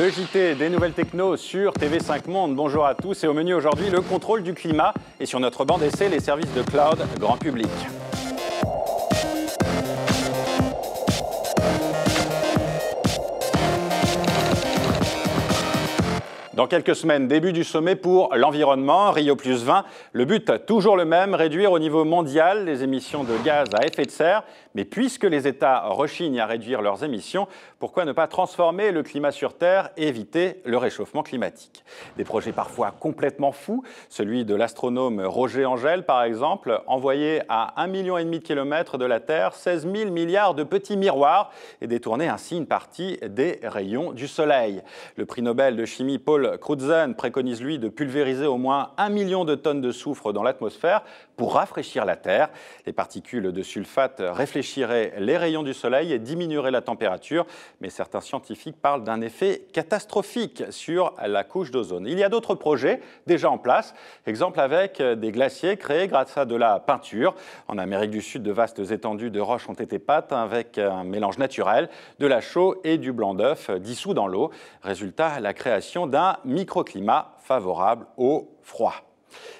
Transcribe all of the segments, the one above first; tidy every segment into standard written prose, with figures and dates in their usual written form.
Le JT des nouvelles techno sur TV5 Monde. Bonjour à tous et au menu aujourd'hui, le contrôle du climat et sur notre banc d'essai, les services de cloud grand public. Dans quelques semaines, début du sommet pour l'environnement, Rio+20. Le but, toujours le même, réduire au niveau mondial les émissions de gaz à effet de serre. Mais puisque les États rechignent à réduire leurs émissions, pourquoi ne pas transformer le climat sur Terre et éviter le réchauffement climatique? Des projets parfois complètement fous, celui de l'astronome Roger Angel par exemple, envoyer à 1,5 million de kilomètres de la Terre 16 000 milliards de petits miroirs et détourner ainsi une partie des rayons du Soleil. Le prix Nobel de chimie Paul Crutzen préconise lui de pulvériser au moins 1 million de tonnes de soufre dans l'atmosphère pour rafraîchir la Terre. Les particules de sulfate réfléchiraient les rayons du Soleil et diminueraient la température, mais certains scientifiques parlent d'un effet catastrophique sur la couche d'ozone. Il y a d'autres projets déjà en place, exemple avec des glaciers créés grâce à de la peinture. En Amérique du Sud, de vastes étendues de roches ont été peintes avec un mélange naturel de la chaux et du blanc d'œuf dissous dans l'eau. Résultat, la création d'un microclimat favorable au froid.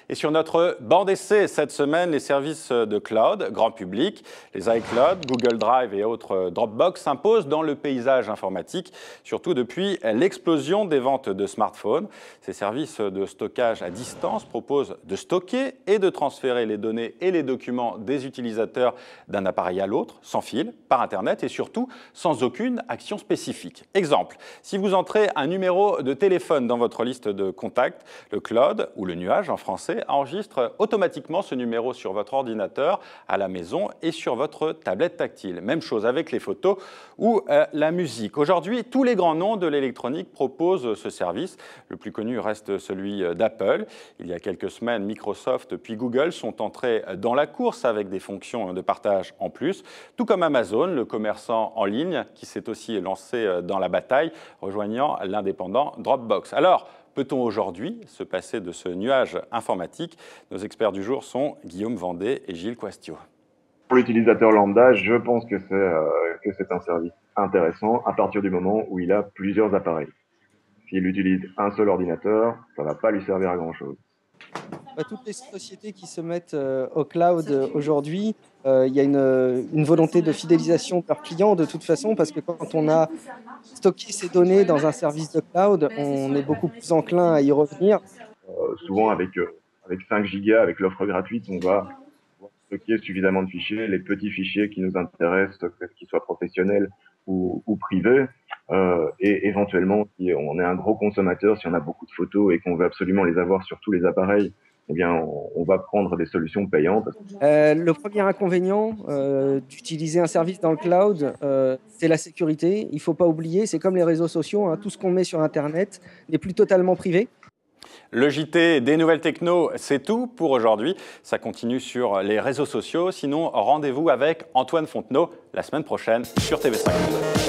Et sur notre banc d'essai cette semaine, les services de cloud, grand public, les iCloud, Google Drive et autres Dropbox s'imposent dans le paysage informatique, surtout depuis l'explosion des ventes de smartphones. Ces services de stockage à distance proposent de stocker et de transférer les données et les documents des utilisateurs d'un appareil à l'autre, sans fil, par Internet et surtout sans aucune action spécifique. Exemple, si vous entrez un numéro de téléphone dans votre liste de contacts, le cloud ou le nuage en français enregistre automatiquement ce numéro sur votre ordinateur à la maison et sur votre tablette tactile. Même chose avec les photos ou la musique. Aujourd'hui, tous les grands noms de l'électronique proposent ce service. Le plus connu reste celui d'Apple. Il y a quelques semaines, Microsoft puis Google sont entrés dans la course avec des fonctions de partage en plus, tout comme Amazon, le commerçant en ligne qui s'est aussi lancé dans la bataille, rejoignant l'indépendant Dropbox. Alors, peut-on aujourd'hui se passer de ce nuage informatique? Nos experts du jour sont Guillaume Vendée et Gilles Quastio. Pour l'utilisateur lambda, je pense que c'est un service intéressant à partir du moment où il a plusieurs appareils. S'il utilise un seul ordinateur, ça ne va pas lui servir à grand-chose. Toutes les sociétés qui se mettent au cloud aujourd'hui, il y a une volonté de fidélisation de leurs clients de toute façon, parce que quand on a stocké ces données dans un service de cloud, on est beaucoup plus enclin à y revenir. Souvent avec 5 gigas, avec l'offre gratuite, on va stocker suffisamment de fichiers, les petits fichiers qui nous intéressent, qu'ils soient professionnels ou privés. Et éventuellement, si on est un gros consommateur, si on a beaucoup de photos et qu'on veut absolument les avoir sur tous les appareils, eh bien, on va prendre des solutions payantes. Le premier inconvénient d'utiliser un service dans le cloud, c'est la sécurité. Il ne faut pas oublier, c'est comme les réseaux sociaux, hein, tout ce qu'on met sur Internet n'est plus totalement privé. Le JT des nouvelles techno, c'est tout pour aujourd'hui. Ça continue sur les réseaux sociaux. Sinon, rendez-vous avec Antoine Fontenot la semaine prochaine sur TV5.